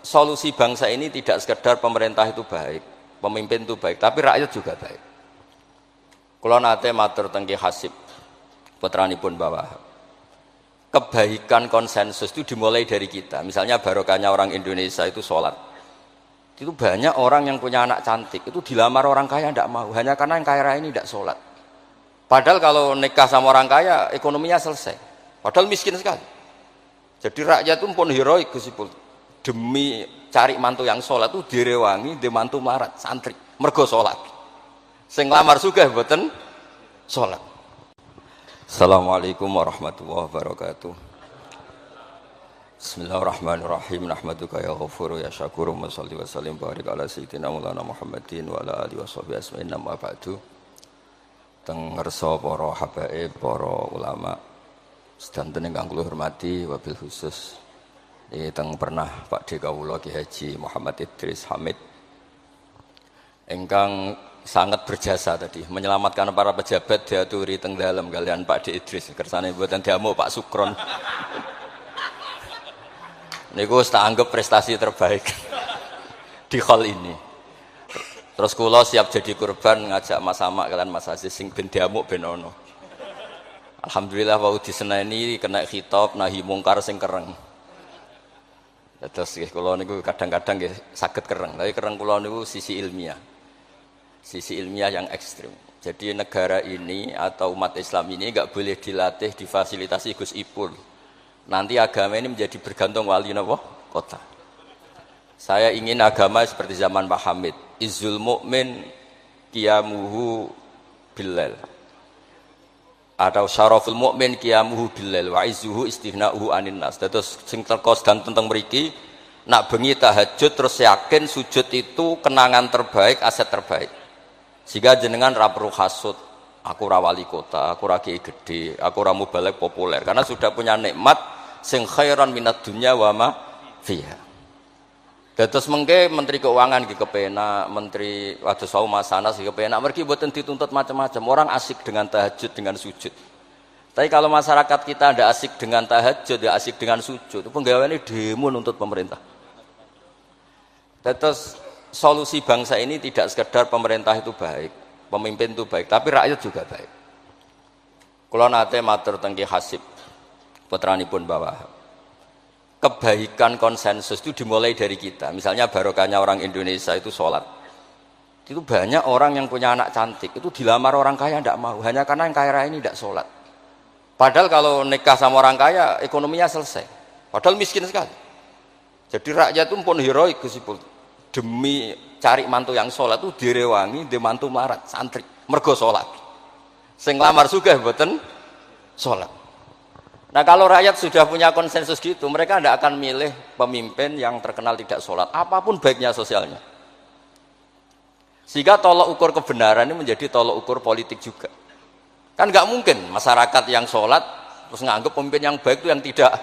solusi bangsa ini tidak sekedar pemerintah itu baik, pemimpin itu baik, tapi rakyat juga baik. Kula nate matur teng Ki Hasib putranipun Mbah Wahab. Kebaikan konsensus itu dimulai dari kita. Misalnya barokahnya orang Indonesia itu sholat. Itu banyak orang yang punya anak cantik, itu dilamar orang kaya tidak mau, hanya karena yang kaya raya ini tidak sholat. Padahal kalau nikah sama orang kaya, ekonominya selesai. Padahal miskin sekali. Jadi rakyat itu pun heroik Gusipul. Demi cari mantu yang sholat itu direwangi, di mantu marat, santri. Mergo sholat. Sing lamar sugih mboten sholat. Assalamualaikum warahmatullahi wabarakatuh. Bismillahirrahmanirrahim. Nahmaduka ya ghafuru ya syakuru wa sholli wa sallim barik ala sayyidina Maulana Muhammadin wa ala alihi washabihi ajmain amma ba'du. Teng ngersa para habaib, para ulama sedanten ingkang kula hormati wabil khusus teng pernah Pak D kawula Ki Haji Muhammad Idris Hamid ingkang sangat berjasa tadi menyelamatkan para pejabat diaturi teng dalem kalian Pak D Idris kersane mboten diamuk Pak Sukron. Niku tak anggap prestasi terbaik di hal ini. Terus kula siap jadi korban ngajak Mas Amak kalian Mas Aziz sing ben diamuk ben ono. Alhamdulillah wau diseneni kena khitab nahi mungkar sing kereng. Terus kula niku kadang-kadang nggih saged kereng, tapi kereng kula niku sisi ilmiah. Sisi ilmiah yang ekstrim. Jadi negara ini atau umat Islam ini enggak boleh dilatih, difasilitasi Gus Ipul. Nanti agama ini menjadi bergantung wali napa? Kota. Saya ingin agama seperti zaman Pak Hamid. Izzul mu'min qiyamuhu billail. Atau syaraful mu'min qiyamuhu billail wa izzuhu istighna'uhu anin nas. Terus sing terkos dan tentang mriki nak bengi tahajud terus yakin sujud itu kenangan terbaik, aset terbaik. Sehingga jenengan ra perlu hasud, aku ra wali kota, aku ra kiai gede, aku ra mubalek populer karena sudah punya nikmat sing khairan minad dunya wa ma fiha. Dados mengke Menteri Keuangan nggih kepenak, Menteri Wados Wau Masanas nggih kepenak, mergi mboten dituntut macam-macam. Orang asik dengan tahajud, dengan sujud. Tapi kalau masyarakat kita ndak asik dengan tahajud, ndak asik dengan sujud, penggaweane demo nuntut pemerintah. Dados solusi bangsa ini tidak sekedar pemerintah itu baik, pemimpin itu baik, tapi rakyat juga baik. Kula nate matur teng Ki Hasib putranipun Mbah Wahab. Kebaikan konsensus itu dimulai dari kita. Misalnya barokahnya orang Indonesia itu sholat. Itu banyak orang yang punya anak cantik, itu dilamar orang kaya tidak mau, hanya karena yang kaya raya ini tidak sholat. Padahal kalau nikah sama orang kaya, ekonominya selesai. Padahal miskin sekali. Jadi rakyat itu pun heroik Gusipul. Demi cari mantu yang sholat itu direwangi, di mantu marat, santri. Mergo sholat. Sing lamar sugih mboten sholat. Nah kalau rakyat sudah punya konsensus gitu, mereka tidak akan milih pemimpin yang terkenal tidak sholat, apapun baiknya sosialnya. Sehingga tolok ukur kebenaran ini menjadi tolok ukur politik juga. Kan nggak mungkin masyarakat yang sholat terus nganggap pemimpin yang baik itu yang tidak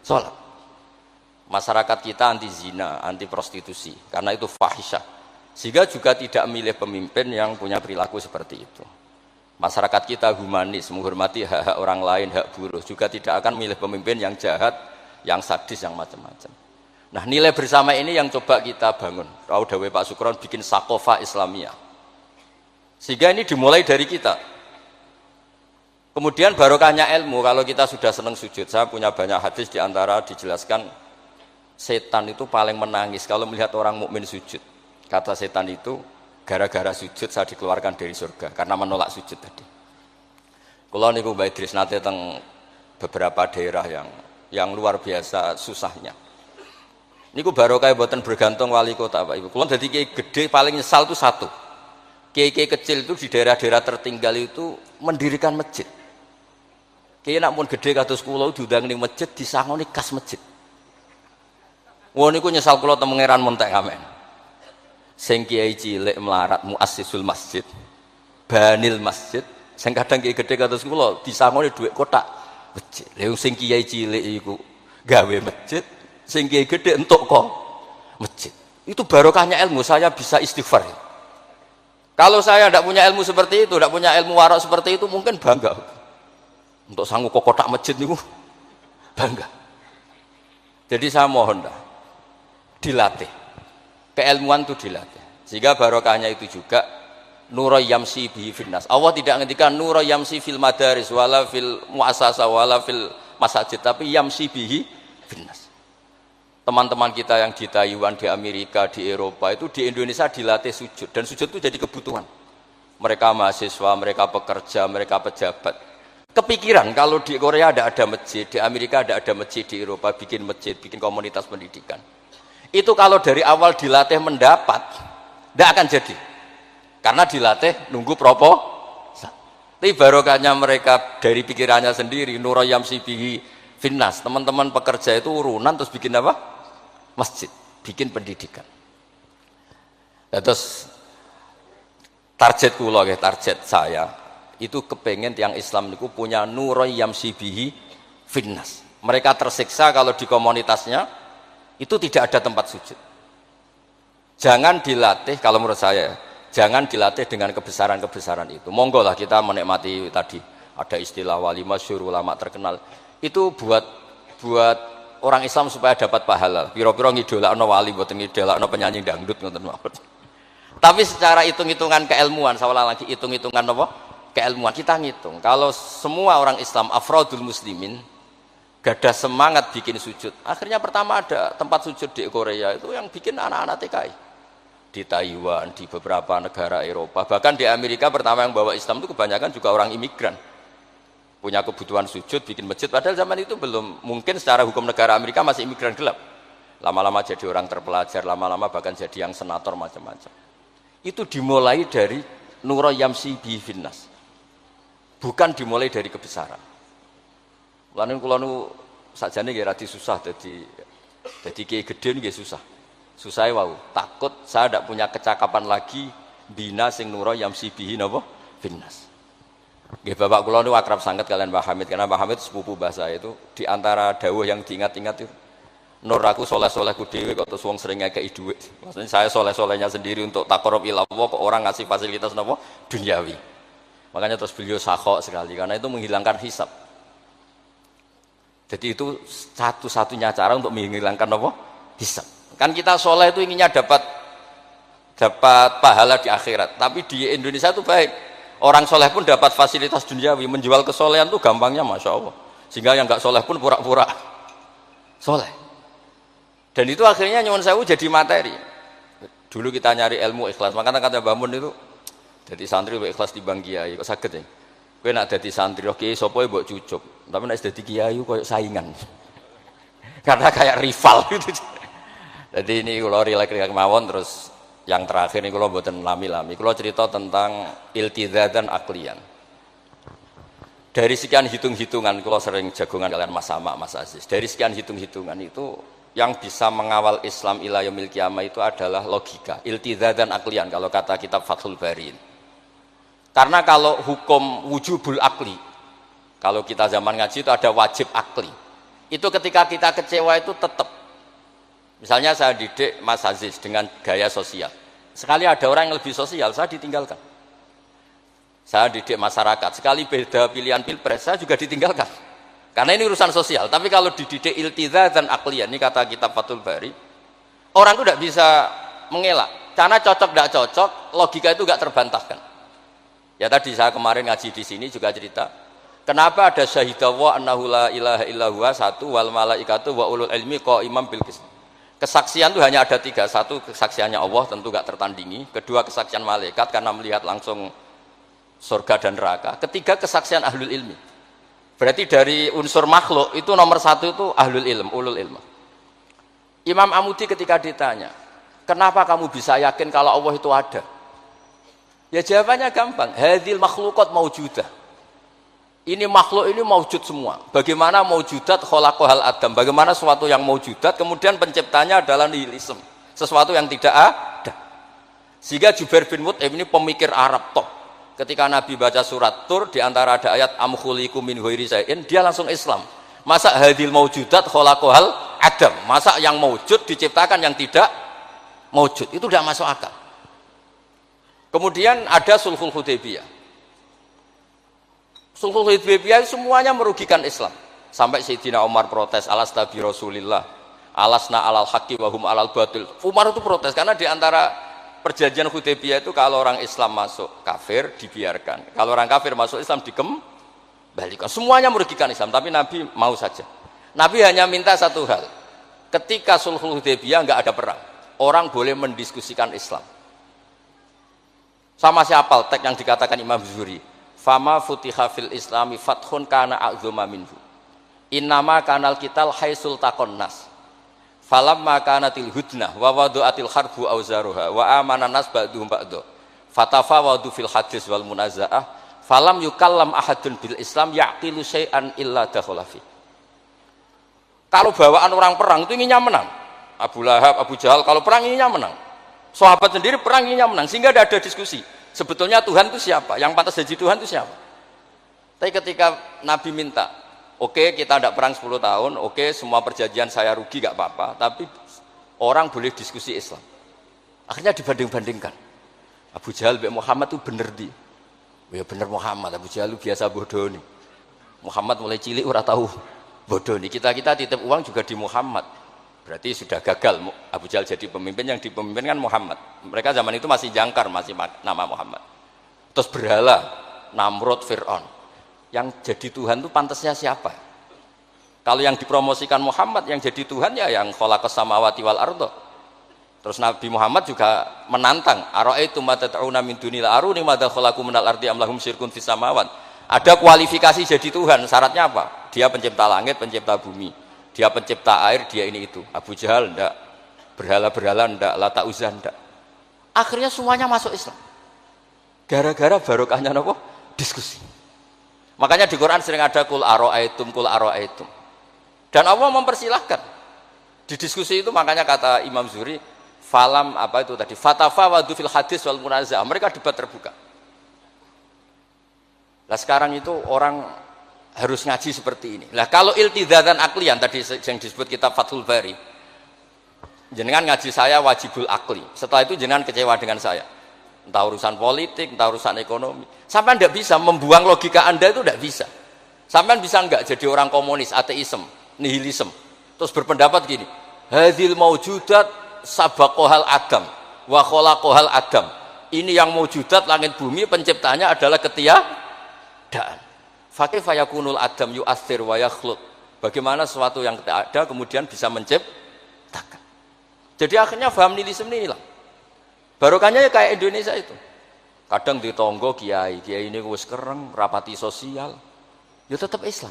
sholat. Masyarakat kita anti zina, anti prostitusi, karena itu fahisyah. Sehingga juga tidak milih pemimpin yang punya perilaku seperti itu. Masyarakat kita humanis, menghormati hak-hak orang lain, hak buruh, juga tidak akan milih pemimpin yang jahat, yang sadis, yang macam-macam. Nah nilai bersama ini yang coba kita bangun. Tahu dawuh Pak Sukron bikin sakofa Islamiyah. Sehingga ini dimulai dari kita. Kemudian barokahnya ilmu, kalau kita sudah senang sujud, saya punya banyak hadis diantara dijelaskan setan itu paling menangis kalau melihat orang mukmin sujud. Kata setan itu, gara-gara sujud saya dikeluarkan dari surga karena menolak sujud tadi. Kula niku Mbak Idris nate teng beberapa daerah yang luar biasa susahnya. Niku barokah boten bergantung wali kota Pak Ibu. Kula dadi kiai gede paling nyesal itu satu. Kiai-kiai kecil itu di daerah-daerah tertinggal itu mendirikan masjid. Kiai nak pun gede kados kula diundang ning masjid disangoni kas masjid. Wong niku nyesal kula teng Pangeran Montek Amen. Sing kiai cilik melarat muassisul masjid, banil masjid, sing kadang kiai gede kados kula disangoni dhuwit kotak masjid. Lha sing kiai cilik iku gawe masjid, sing kiai gede entuk kok masjid. Itu barokahnya ilmu, saya bisa istighfar. Kalau saya tidak punya ilmu seperti itu, tidak punya ilmu warok seperti itu, mungkin bangga. Untuk sanggup kok kotak masjid niku bangga. Jadi saya mohon dah. dilatih. Keilmuan itu dilatih. Sehingga barokahnya itu juga nura yamsi bihi finnas. Allah tidak ngendikan nura yamsi fil madaris wala fil muassasah wala fil masajid, tapi yamsi bihi finnas. Teman-teman kita yang di Taiwan, di Amerika, di Eropa itu di Indonesia dilatih sujud, dan sujud itu jadi kebutuhan. Mereka mahasiswa, mereka pekerja, mereka pejabat. Kepikiran kalau di Korea ada masjid, di Amerika ada masjid, di Eropa bikin masjid, bikin komunitas pendidikan. Itu kalau dari awal dilatih mendapat, tidak akan jadi. Karena dilatih nunggu tapi barokahnya mereka dari pikirannya sendiri, nura yamsi bihi finnas. Teman-teman pekerja itu urunan terus bikin apa? Masjid, bikin pendidikan. Ya, terus target kula, target saya itu kepengen tiang Islam itu punya nura yamsi bihi finnas. Mereka tersiksa kalau di komunitasnya itu tidak ada tempat sujud. Jangan dilatih, kalau menurut saya, jangan dilatih dengan kebesaran-kebesaran itu. Monggo lah kita menikmati tadi ada istilah wali masyhur, ulama terkenal. Itu buat orang Islam supaya dapat pahala. Piro-piro ngidolakno wali, mboten ngidolakno penyanyi dangdut ngoten mawon. Tapi secara hitung-hitungan keilmuan, saya ulang lagi, hitung-hitungan apa? Keilmuan kita ngitung. Kalau semua orang Islam afrodul muslimin gadah semangat bikin sujud, akhirnya pertama ada tempat sujud di Korea itu yang bikin anak-anak TKI. Di Taiwan, di beberapa negara Eropa, bahkan di Amerika pertama yang bawa Islam itu kebanyakan juga orang imigran, punya kebutuhan sujud, bikin masjid. Padahal zaman itu belum mungkin, secara hukum negara Amerika masih imigran gelap. Lama-lama jadi orang terpelajar, lama-lama bahkan jadi yang senator macam-macam. Itu dimulai dari nura yamsi bihi finnas, bukan dimulai dari kebesaran. Lalu kalau sajane nggih radi susah, jadi kiai gede nggih susah. Susah wau, takut saya tidak punya kecakapan lagi bina sing nura yamsi bihi napa finnas. Nggih bapak kula niku akrab sangat kalian Mbah Hamid, karena Mbah Hamid sepupu mbah saya itu. Di antara dawuh yang diingat-ingat itu, nur aku soleh-solehku dhewe kok terus wong sering ngekeki dhuwit. Maksudnya saya soleh-solehnya sendiri untuk taqarrub ila Allah, kok orang ngasih fasilitas napa duniawi. Makanya terus beliau sakhok sekali, karena itu menghilangkan hisab. Jadi itu satu-satunya cara untuk menghilangkan apa? Hisab. Kan kita soleh itu inginnya dapat pahala di akhirat, tapi di Indonesia itu baik, orang soleh pun dapat fasilitas duniawi, menjual kesolehan itu gampangnya masya Allah, sehingga yang nggak soleh pun pura-pura soleh. Dan itu akhirnya nyuwun sewu jadi materi. Dulu kita nyari ilmu ikhlas, makanya kata Mbah Mun itu jadi santri lebih ikhlas dibanding kiai. Kok saged ya? Kowe nak dadi santri kok kiai sapa mbok cucup, tapi nek dadi kiai koyo saingan. Karena kayak rival gitu. Jadi ini kalau rileks mawon. Terus yang terakhir ini kalau mboten lami-lami, kalau cerita tentang iltizatan aklian. Dari sekian hitung-hitungan, kalau sering jagongan kalian Mas Sama, Mas Aziz. Dari sekian hitung-hitungan itu yang bisa mengawal Islam ila yaumil qiyamah itu adalah logika, iltizatan aklian kalau kata kitab Fathul Bari. Karena kalau hukum wujubul akli, kalau kita zaman ngaji itu ada wajib akli. Itu ketika kita kecewa itu tetap. Misalnya saya didik Mas Aziz dengan gaya sosial. Sekali ada orang yang lebih sosial, saya ditinggalkan. Saya didik masyarakat, sekali beda pilihan pilpres, saya juga ditinggalkan. Karena ini urusan sosial. Tapi kalau dididik iltizatan aklian, ini kata kitab Fathul Bari, orang itu tidak bisa mengelak. Karena cocok tidak cocok, logika itu tidak terbantahkan. Ya tadi saya kemarin ngaji di sini juga cerita, kenapa ada syahidallah annahu la ilaha illallah satu wal malaikatu wa ulul ilmi qaiman bil qist. Kesaksian itu hanya ada tiga. Satu, kesaksiannya Allah, tentu gak tertandingi. Kedua, kesaksian malaikat karena melihat langsung surga dan neraka. Ketiga, kesaksian ahlul ilmi. Berarti dari unsur makhluk itu nomor satu itu ahlul ilm, ulul ilm. Imam Amudi ketika ditanya, kenapa kamu bisa yakin kalau Allah itu ada? Ya jawabannya gampang, hadhil makhluqat maujudah. Ini makhluk ini maujud semua. Bagaimana maujudat khalaqahal adam? Bagaimana sesuatu yang maujudat kemudian penciptanya adalah nihilisme, sesuatu yang tidak ada. Sehingga Jubair bin Mut'im ini pemikir Arab top. Ketika Nabi baca surat Tur, di antara ada ayat am khuliqu min ghairi syai'in, dia langsung Islam. Masa hadhil maujudat khalaqahal adam? Masa yang maujud diciptakan yang tidak maujud? Itu tidak masuk akal. Kemudian ada Sulhul Hudaybiyah. Sulhul Hudaybiyah semuanya merugikan Islam. Sampai Sayyidina Umar protes, alastabi Rasulillah, alasna alal haqqi wa hum alal batil. Umar itu protes karena di antara perjanjian Hudaybiyah itu kalau orang Islam masuk kafir dibiarkan, kalau orang kafir masuk Islam dikembalikan. Semuanya merugikan Islam, tapi Nabi mau saja. Nabi hanya minta satu hal, ketika sulhul Hudaybiyah nggak ada perang, orang boleh mendiskusikan Islam. Sama siapa teks yang dikatakan Imam Zuhri, fama futiha fil islami fathun kana a'zuma minhu, innama kanal kital haisul takon nas, falamma kanatil hudnah wa wadu'atil harbu auzaruha wa amana nas ba'duhum ba'du fatafawadu fil hadis wal munazaah falam yukallam ahadun bil islam yaqilu syai'an illa dakhulafi. Kalau bawaan orang perang itu inginnya menang, Abu Lahab, Abu Jahal kalau perang inginnya menang, sahabat sendiri perang inginnya menang, sehingga tidak ada diskusi sebetulnya Tuhan itu siapa, yang pantas jadi Tuhan itu siapa. Tapi ketika Nabi minta, oke, kita tidak perang 10 tahun, oke, semua perjanjian saya rugi gak apa-apa, tapi orang boleh diskusi Islam. Akhirnya dibanding-bandingkan, Abu Jahal dan Muhammad itu bener di, ya bener Muhammad, Abu Jahal biasa bodoh nih, Muhammad mulai cilik ora tahu bodoh nih, kita titip uang juga di Muhammad, berarti sudah gagal Abu Jahal jadi pemimpin, yang dipemimpinkan Muhammad. Mereka zaman itu masih jangkar, masih nama Muhammad. Terus berhala Namrud, Fir'aun, yang jadi Tuhan itu pantasnya siapa? Kalau yang dipromosikan Muhammad, yang jadi Tuhan ya yang khalaqas samawati wal arda. Terus Nabi Muhammad juga menantang, ara'aitum ma tad'una min dunil aruni madza khalaqu minal ardi am lahum syirkun fis samawat. Ada kualifikasi jadi Tuhan, syaratnya apa? Dia pencipta langit, pencipta bumi, dia pencipta air, dia ini itu. Abu Jahal ndak, berhala-berhala ndak, Lata Uzza ndak. Akhirnya semuanya masuk Islam. Gara-gara barokahnya apa? Diskusi. Makanya di Quran sering ada kul aro'aitum. Dan Allah mempersilahkan di diskusi itu. Makanya kata Imam Zuhri, falam apa itu tadi? Fatafawadu fil hadis wal munazah. Mereka debat terbuka. Nah sekarang itu orang harus ngaji seperti ini. Nah kalau iltidatan aklian tadi yang disebut kitab Fathul Bari, jenengan ngaji saya wajibul akli. Setelah itu jenengan kecewa dengan saya. Entah urusan politik, entah urusan ekonomi. Sampai tidak bisa membuang logika Anda itu tidak bisa. Sampai bisa enggak jadi orang komunis, ateisme, nihilisme. Terus berpendapat gini, hadhil maujudat sabaqohal adam wa khalaqohal adam. Ini yang maujudat langit bumi penciptanya adalah ketiadaan. Fakih fayakunul adam yu'athir wa yakhluq. Bagaimana sesuatu yang tidak ada kemudian bisa menciptakan. Jadi akhirnya paham nihilisme ini hilang. Barokahnya ya kayak Indonesia itu. Kadang di tonggo kiai ini wis kereng, rapati sosial, ya tetap Islam.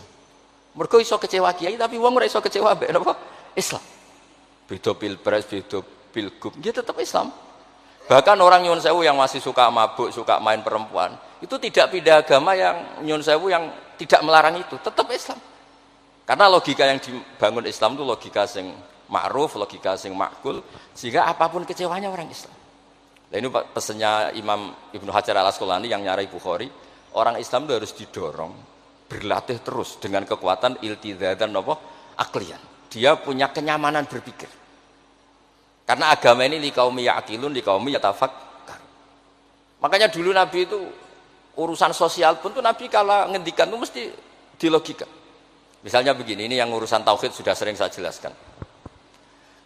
Mergo iso kecewa kiai tapi wong ora iso kecewa mbek napa? Islam. Beda pilpres, beda pilgub, dia tetap Islam. Bahkan orang nyun sewu yang masih suka mabuk, suka main perempuan, itu tidak pindah agama yang nyun sewu yang tidak melarang itu, tetap Islam. Karena logika yang dibangun Islam itu logika sing ma'ruf, logika sing makul, sehingga apapun kecewanya orang Islam. Nah ini pesannya Imam Ibnu Hajar al-Asqalani yang nyarai Bukhari, orang Islam itu harus didorong berlatih terus dengan kekuatan iltizatan aklian. Dia punya kenyamanan berpikir. Karena agama ini liqaumi ya'qilun, liqaumi yatafakkar. Makanya dulu Nabi itu urusan sosial pun tuh Nabi kalau ngendikan itu mesti dilogika. Misalnya begini, ini yang urusan tauhid sudah sering saya jelaskan.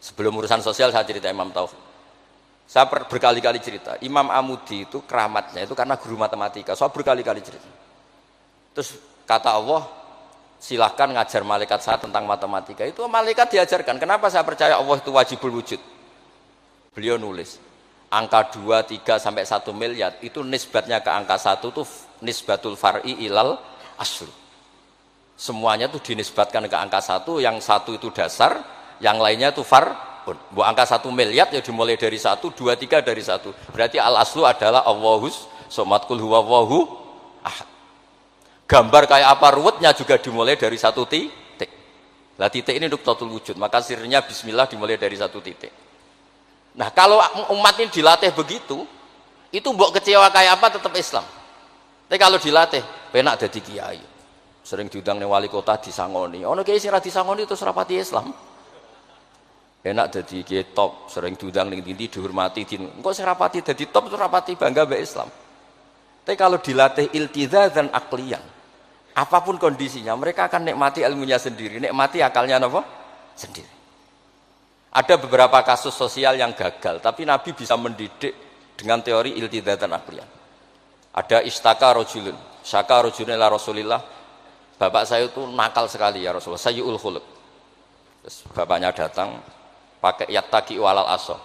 Sebelum urusan sosial saya cerita Imam Tauhid. Saya berkali-kali cerita, Imam Amudi itu keramatnya itu karena guru matematika. Saya berkali-kali cerita. Terus kata Allah, silahkan ngajar malaikat saya tentang matematika. Itu malaikat diajarkan. Kenapa saya percaya Allah itu wajibul wujud? Beliau nulis, angka 2, 3 sampai 1 miliar itu nisbatnya ke angka 1 itu nisbatul far'i ilal asl. Semuanya itu dinisbatkan ke angka 1, yang 1 itu dasar, yang lainnya itu far. Bu angka 1 miliar ya dimulai dari 1, 2, 3 dari 1. Berarti al aslu adalah Allahus somad kul huwallahu ahad. Gambar kayak apa ruwetnya juga dimulai dari 1 titik. Lah titik ini nuqtatul wujud, maka sirnya bismillah dimulai dari 1 titik. Nah kalau umat ini dilatih begitu, itu mbok kecewa kayak apa tetap Islam. Tapi kalau dilatih, penak dadi kiai. Sering diundang ning wali kota disangoni. Ono kiai sing ra disangoni terus rapati Islam. Enak dadi kiai top, sering diundang ning ndi dihormati, engko sing rapati dadi top terus rapati bangga mbek Islam. Tapi kalau dilatih iltizazan aklian, apapun kondisinya, mereka akan nikmati ilmunya sendiri, nikmati akalnya apa? Sendiri. Ada beberapa kasus sosial yang gagal, tapi Nabi bisa mendidik dengan teori iltidatan aqliyan. Ada istaka rojulun, syaka rojulun ila Rasulillah, bapak saya itu nakal sekali ya Rasulullah, sayyul khuluq. Terus bapaknya datang pakai yattaqi walal aso.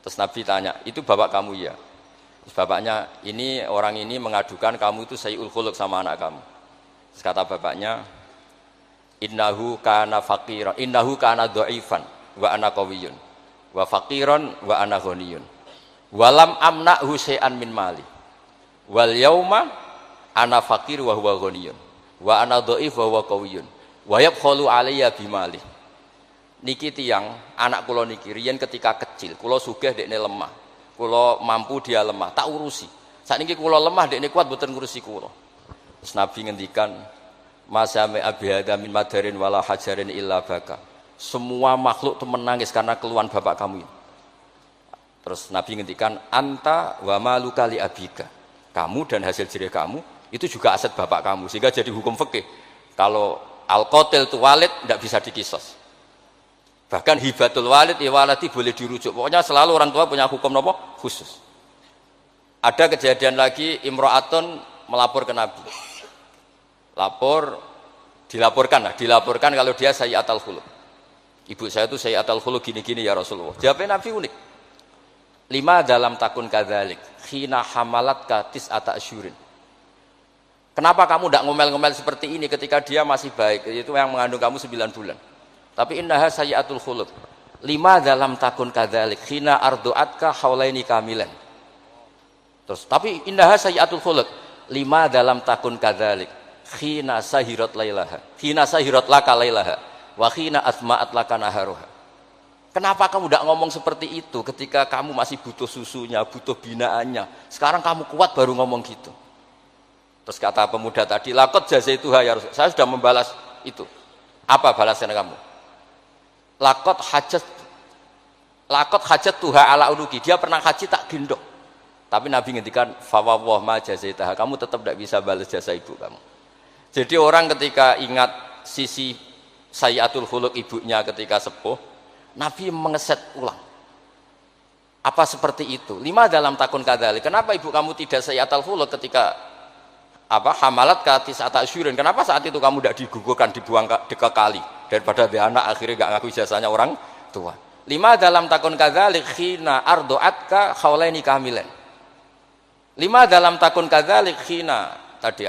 Terus Nabi tanya, itu bapak kamu ya? Terus bapaknya, ini orang ini mengadukan kamu itu sayyul khuluq sama anak kamu. Terus kata bapaknya, innahu kana faqiran, innahu kana dhaifan wa ana qawiyun wa faqiran wa ana ghaniyun walam amna'hu syai'an min mali wal yauma ana faqir wa huwa ghaniyun wa ana dhaif wa huwa qawiyun wa yabkhalu alayya bimali. Niki tiyang anak kula niki riyen ketika kecil kula sugih dekne lemah, kula mampu dia lemah, tak urusi. Sakniki kula lemah dekne kuat mboten ngurusi kula. Terus Nabi ngendikan masame abihada min madarin wala hajarin illa baka. Semua makhluk itu menangis karena keluhan bapak kamu ini. Terus Nabi ngendikan anta wa maluka li abika. Kamu dan hasil jerih kamu itu juga aset bapak kamu, sehingga jadi hukum fikih. Kalau al-qatil itu walid tidak bisa dikisos. Bahkan hibatul walid ya waladi boleh dirujuk. Pokoknya selalu orang tua punya hukum apa? Khusus. Ada kejadian lagi imro'atun melapor ke Nabi. Dilaporkan kalau dia sayyi'atul khuluq. Ibu saya itu sayyi'atul khuluq gini-gini ya Rasulullah. Jawabnya Nabi unik. 5 dalam takun kadzalik, khina hamalatka tis'ata asyurin. Kenapa kamu tidak ngomel-ngomel seperti ini ketika dia masih baik? Itu yang mengandung kamu 9 bulan. Tapi innaha sayyi'atul khuluq. 5 dalam takun kadzalik, khina ardu'atka haulaini kamilan. Terus, tapi innaha sayyi'atul khuluq. 5 dalam takun kadzalik, khina sahirat lailaha. Khina sahirat laka lailaha. Wahina asma'at laka naharuha. Kenapa kamu tidak ngomong seperti itu ketika kamu masih butuh susunya, butuh binaannya? Sekarang kamu kuat baru ngomong gitu. Terus kata pemuda tadi, laqad jazaituha ya Rasul. Saya sudah membalas itu. Apa balasan kamu? Laqad hajat tuha ala unuki. Dia pernah haji tak gendong. Tapi Nabi ngendikan fawwah ma jazaitaha. Kamu tetap tidak bisa balas jasa ibu kamu. Jadi orang ketika ingat sisi sayyi'atul khuluq ibunya ketika sepuh, Nabi mengeset ulang. Apa seperti itu? 5 dalam takun kadzalik. Kenapa ibu kamu tidak sayyi'atul khuluq ketika hamalat ka tis'ata asyurin? Kenapa saat itu kamu tidak digugurkan, dibuang ke kali daripada dia anak akhirnya enggak ngaku jasanya orang tua? 5 dalam takun kadzalik khina ardu'atka haulaini kamilan. 5 dalam takun kadzalik khina tadi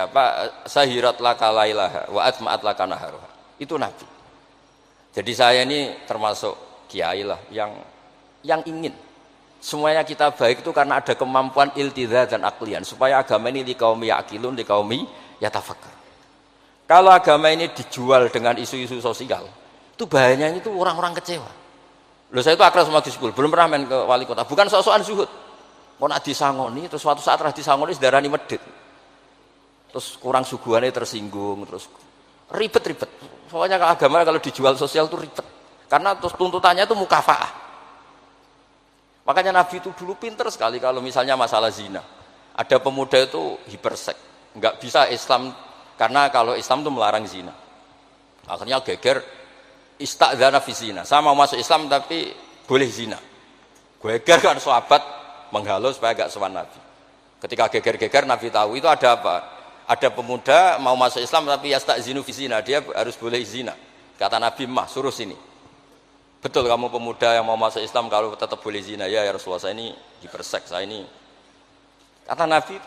sahirat laka lailaha wa atma'at laka naharuha. Itu Nabi. Jadi saya ini termasuk kiai lah yang ingin semuanya kita baik itu karena ada kemampuan iltidha dan aklian supaya agama ini liqaumi ya'qilun liqaumi yatafakkar. Kalau agama ini dijual dengan isu-isu sosial, itu bahayanya itu orang-orang kecewa. Loh, saya itu akrab sama Gus Ipul, belum pernah main ke wali kota, bukan sok-sokan zuhud. Mau nak disangoni, terus suatu saat rah disangoni sedarani medit. Terus kurang suguhannya tersinggung, terus ribet-ribet. Pokoknya agama kalau dijual sosial itu ribet. Karena terus tuntutannya itu mukafaah. Makanya Nabi itu dulu pinter sekali kalau misalnya masalah zina. Ada pemuda itu hiperseks, nggak bisa Islam karena kalau Islam itu melarang zina. Akhirnya geger istadzana fi zina. Saya mau masuk Islam tapi boleh zina. Geger kan sahabat menghalau supaya gak sowan Nabi. Ketika geger-geger Nabi tahu itu ada apa? Ada pemuda mau masuk Islam tapi yastazinu fi zina, dia harus boleh zina. Kata Nabi, "Mah, suruh sini." Betul kamu pemuda yang mau masuk Islam kalau tetap boleh zina? Ya Rasulullah, saya ini hiperseks, saya ini. Kata Nabi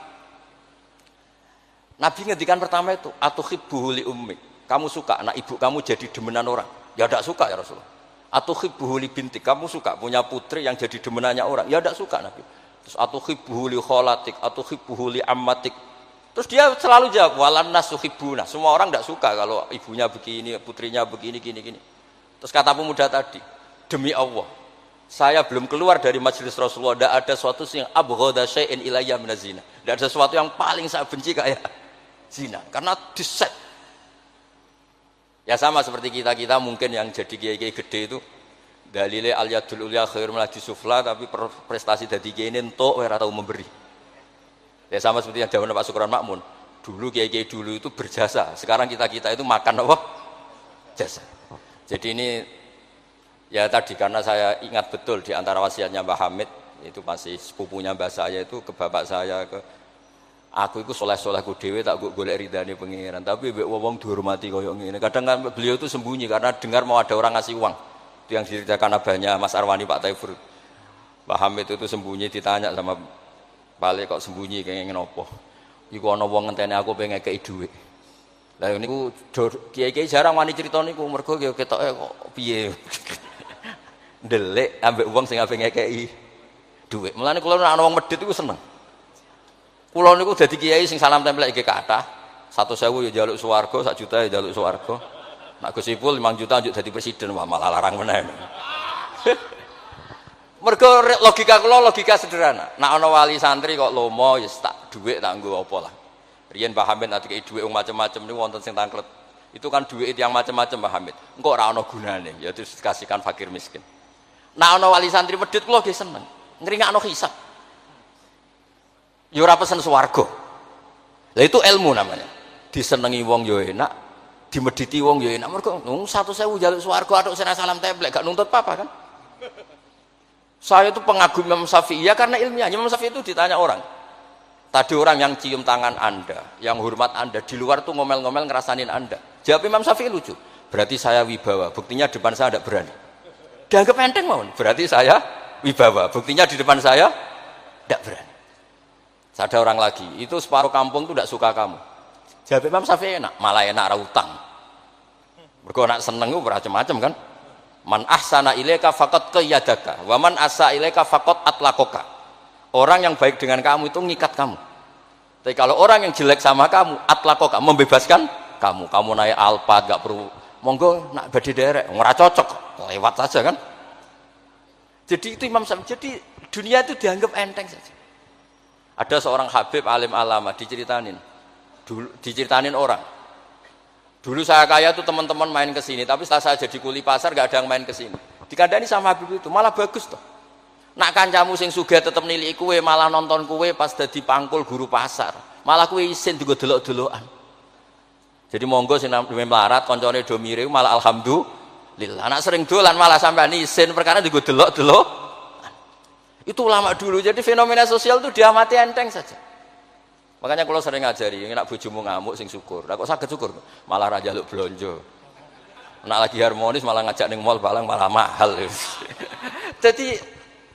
ngendikan pertama itu, "Atuhibbuhu li ummik." Kamu suka anak ibu kamu jadi demenan orang? Ya tidak suka ya Rasulullah. Atuhibbuhu li bintik. Kamu suka punya putri yang jadi demenannya orang? Ya tidak suka Nabi. Terus atuhibbuhu li kholatik, atuhibbuhu li ammatik. Terus dia selalu jawab, walan nasuhibbuna. Semua orang tidak suka kalau ibunya begini, putrinya begini, gini. Terus kata pemuda tadi, demi Allah, saya belum keluar dari majelis Rasulullah, tidak ada sesuatu yang abghadha syai'in ilayya minaz zina. Tidak ada sesuatu yang paling saya benci kayak zina, karena diset. Ya sama seperti kita mungkin yang jadi kiai-kiai gede itu, dalile al yadul ulya khairul minal sufla, tapi prestasi dadi kiai entuk ora tau memberi. Ya sama seperti yang zaman Pak Sukron Makmun. Dulu kiai-kiai dulu itu berjasa. Sekarang kita itu makan apa? Jasa. Jadi ini Ya tadi karena saya ingat betul di antara wasiatnya Mbah Hamid itu masih sepupunya mbah saya itu ke bapak saya ke aku itu soleh-solehku dhewe tak golek ridane pangeran tapi mbek wong dihormati koyo ngene. Kadang kan beliau itu sembunyi karena dengar mau ada orang ngasih uang. Itu yang diceritakan abahnya Mas Arwani Pak Taifur. Mbah Hamid itu sembunyi ditanya sama Balik kok sembunyi kayak ngopo. Iku ana wong ngenteni aku pengen ngekeki dhuwit. Lah niku kiai-kiai jarang wani crita niku mergo ketoke kok piye. Ndelik ambek wong sing ape ngekeki dhuwit. Mulane kula nek ana wong medhit iku seneng. Kula niku dadi kiai sing salam tempel iki kathah. 100.000 ya njaluk swarga, 1 juta ya njaluk swarga. Nek Gus Ipul 5 juta njuk dadi presiden wah malah larang meneh. Mergo logika kula logika sederhana. Nek ana wali santri kok lomo ya tak dhuwit tak nggo apa lah. Riyen Mbah Hamid nek dikeki dhuwit wong macam-macam niku wonten sing tangklet. Itu kan dhuwit yang macam-macam Mbah Hamid. Engko ora ana gunane, ya terus dikasihkan fakir miskin. Nah ana wali santri medhit kula nggih seneng. Ngringakno hisab. Ya ora pesen swarga. Lah itu ilmu namanya. Disenengi wong ya enak, dimedhiti wong ya enak. Mergo 100.000 njaluk swarga atuk sira salam templek gak nuntut apa-apa kan. Saya itu pengagum Imam Syafi'i ya karena ilmiah. Imam Syafi'i itu ditanya orang. Tadi orang yang cium tangan Anda, yang hormat Anda di luar tuh ngomel-ngomel ngerasanin Anda. Jawab Imam Syafi'i lucu. Berarti saya wibawa. Buktinya depan saya tidak berani. Dianggap enteng mau, berarti saya wibawa. Buktinya di depan saya tidak berani. Ada orang lagi, itu separuh kampung itu tidak suka kamu. Jawab Imam Syafi'i enak, malah enak ra utang. Mergo nak seneng ku macam-macam kan. Man ahsana ilaika faqad qayyadaka, wa man asa ilaika faqad atlaqaka. Orang yang baik dengan kamu itu ngikat kamu. Tapi kalau orang yang jelek sama kamu, atlaqaka, membebaskan kamu. Kamu naik Alphard enggak perlu monggo nak badhe derek, ora cocok, lewat saja kan. Jadi itu Imam Syafi'i. Jadi dunia itu dianggap enteng saja. Ada seorang Habib alim alama diceritain orang. Dulu saya kaya tuh teman-teman main ke sini, tapi setelah saya jadi kuli pasar gak ada yang main ke sini. Dikandani sama Habib itu, malah bagus toh. Nak kancamu sing sugih tetep nilai kue, malah nonton kue pas dadi pangkul guru pasar. Malah kue isin juga delok-delokan. Jadi monggo sing duwe melarat koncone do mirip malah alhamdulillah. Anak sering dolan malah sampean isin perkara juga delok-delok. Itu ulama dulu. Jadi fenomena sosial itu diamati enteng saja. Makanya kalau sering ngajari, nak bojomu ngamuk sing syukur. Lah kok saged syukur? Malah ra njaluk blonjo. Nak lagi harmonis malah ngajak ning mall balang malah mahal. Jadi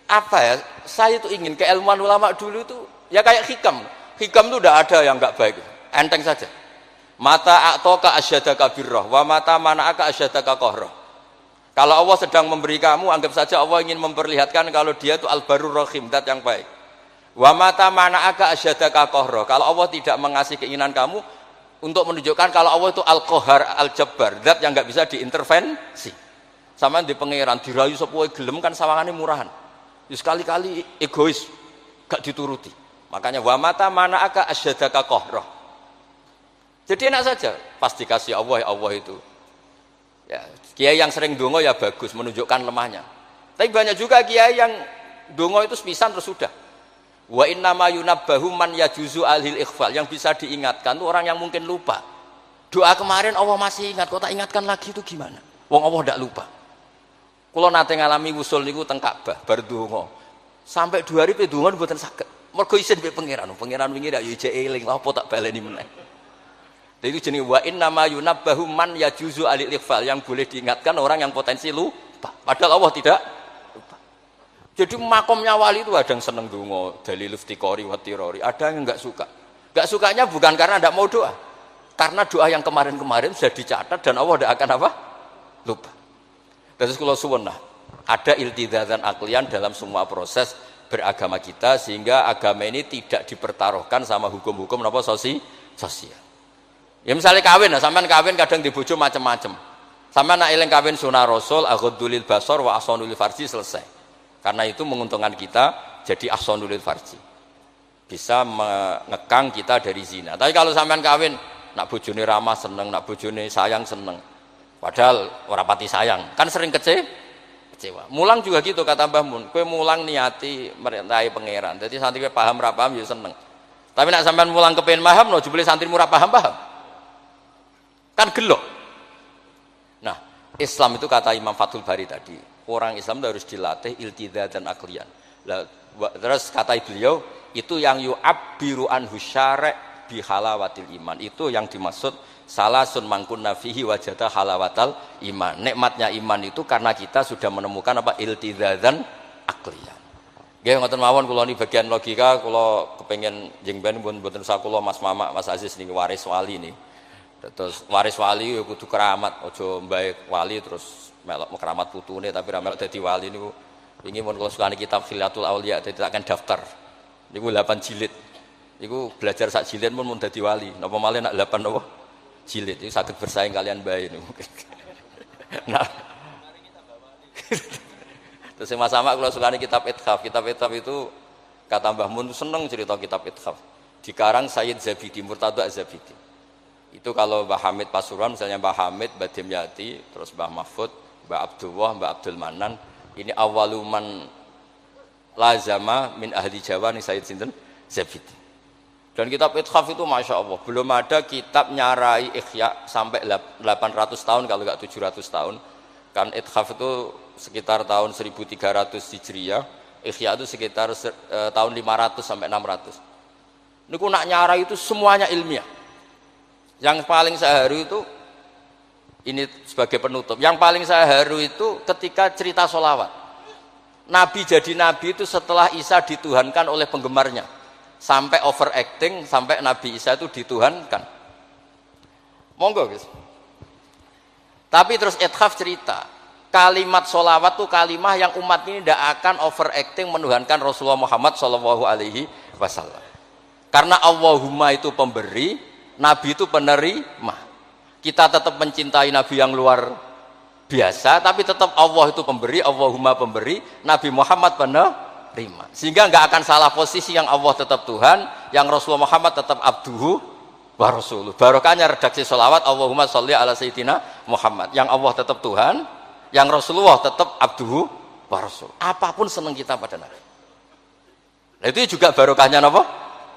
apa ya? Saya itu ingin keilmuan ulama dulu itu ya kayak hikam. Hikam itu udah ada yang enggak baik. Enteng saja. Mata a'taka asyadaka birrah wa mata mana'aka asyadaka qahrah. Kalau Allah sedang memberi kamu, anggap saja Allah ingin memperlihatkan kalau dia itu al-barur rahim, zat yang baik. Wa mata mana'aka asyadaka qahrah. Kalau Allah tidak mengasih keinginan kamu untuk menunjukkan kalau Allah itu al-qahar, al-jabbar, zat yang enggak bisa diintervensi. Sama di pangeran dirayu sepuhe gelem kan sawangane murahan. Ya sekali-kali egois, gak dituruti. Makanya wa mata mana'aka asyadaka qahrah. Jadi enak saja, pasti kasih Allah, ya Allah itu. Ya, kiai yang sering dongo ya bagus, menunjukkan lemahnya. Tapi banyak juga kiai yang dongo itu sepisan terus sudah. Wa innama yunabbahu man yajuzu alhil ikhfal, yang bisa diingatkan itu orang yang mungkin lupa. Doa kemarin Allah masih ingat, kok tak ingatkan lagi itu gimana? Wong Allah tidak lupa. Kalau nate ngalami wusul niku teng Ka'bah bar dongo. Sampai 2 hari pe dongo mboten saged. Mergo isin mbek pangeran. Pangeran wingi dak yo ijek eling, lha apa tak baleni meneh. Itu jenenge wa innama yunabbahu man yajuzu alil ikhfal, yang boleh diingatkan orang yang potensi lupa. Padahal Allah tidak lupa. Jadi makomnya wali itu ada yang seneng donga, dalil iftiqori wa tirori, ada yang enggak suka. Enggak sukanya bukan karena enggak mau doa. Karena doa yang kemarin-kemarin sudah dicatat dan Allah tidak akan apa? Lupa. Terus kalau suwun ada iltizazan aklian dalam semua proses beragama kita sehingga agama ini tidak dipertaruhkan sama hukum-hukum apa sosial. Ya misalnya kawin, sampean kawin kadang di bojo macam-macam. Sampean nak eling kawin sunah Rasul, aghdulil basar wa ahsanul farji, selesai. Karena itu menguntungkan kita jadi ahsanul farji. Bisa mengekang kita dari zina. Tapi kalau sampean kawin nak bojone ramah seneng, nak bojone sayang seneng. Padahal ora pati sayang, kan sering kecewa. Mulang juga gitu kata Mbah Mun. Kowe mulang niati merintahi pangeran. Jadi santri kowe paham ra paham ya seneng. Tapi nak sampean mulang kepen paham no jebule santri murah paham. Kan gelok. Nah, Islam itu kata Imam Fathul Bari tadi, orang Islam itu harus dilatih iltizatan aklian. Terus kata beliau, itu yang yu'abbiru anhu syara' bi halawatil iman. Itu yang dimaksud salasun mangkunna fihi wajada halawatal iman. Nikmatnya iman itu karena kita sudah menemukan apa iltizatan aklian. Nggih ngoten mawon kula niki bagian logika kula kepengin jeng ben mboten sak kula Mas Mamak Mas Aziz niki waris wali nih. Terus waris wali ya kudu keramat, aja mbae wali terus melok keramat putune tapi ra melok dadi wali niku. Wingi mun kula sukani kitab Khilatul Auliya dadi tak daftar. Niku 8 jilid. Niku belajar sak jilid mun dadi wali. Napa malih nak 8 napa? Jilid. Iku saged bersaing kalian bae niku. Nah. Terus Mas Sama kalau sukani kitab Ithaf. Kitab Ithaf itu kata Mbah Mun seneng cerita kitab Ithaf. Dikarang Sayyid Zabidi, Murtada Az-Zabidi. Itu kalau Mbah Hamid Pasuruan, misalnya Mbah Hamid, Mbah Dimyati, terus Mbah Mahfud, Mbah Abdullah, Mbah Abdul Manan. Ini awaluman lazama min ahli Jawa nih Sayyid Sinten Zabidi. Dan kitab Ithaf itu Masya Allah, belum ada kitab nyarai Ikhya sampai 800 tahun kalau enggak 700 tahun. Kan Ithaf itu sekitar tahun 1300 Hijriah, Ikhya itu sekitar tahun 500 sampai 600. Niku nak nyarai itu semuanya ilmiah. Yang paling saya haru itu ini sebagai penutup. Yang paling saya haru itu ketika cerita sholawat. Nabi jadi nabi itu setelah Isa dituhankan oleh penggemarnya, sampai overacting sampai Nabi Isa itu dituhankan. Monggo guys. Tapi terus Ithaf cerita, kalimat sholawat itu kalimah yang umat ini tidak akan overacting menuhankan Rasulullah Muhammad Shallallahu Alaihi Wasallam. Karena Allahumma itu pemberi, Nabi itu penerima. Kita tetap mencintai Nabi yang luar biasa, tapi tetap Allah itu pemberi, Allahumma pemberi, Nabi Muhammad penerima. Sehingga nggak akan salah posisi, yang Allah tetap Tuhan, yang Rasulullah Muhammad tetap abduhu wa rasuluh. Barokahnya redaksi sholawat Allahumma sholli ala sayyidina Muhammad. Yang Allah tetap Tuhan, yang Rasulullah tetap abduhu wa rasul. Apapun senang kita pada Nabi. Nah, itu juga barokahnya apa?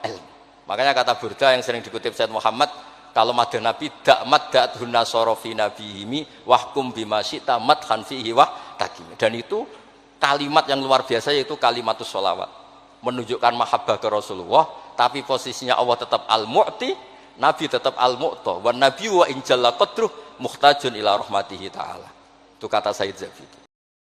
Ilmu. Makanya kata Burda yang sering dikutip Sayyid Muhammad, kalau madha Nabi dakmat da'thun nasara fi nabihimi wahkum bima syi'ta madhan fihi wa takim. Dan itu kalimat yang luar biasa, yaitu kalimatus sholawat. Menunjukkan mahabbah ke Rasulullah, tapi posisinya Allah tetap al-mu'ti, Nabi tetap al-mu'ta, wa nabi wa injalla qadruh muhtajun ila rahmatihi ta'ala. Itu kata Sayyid Zabidi.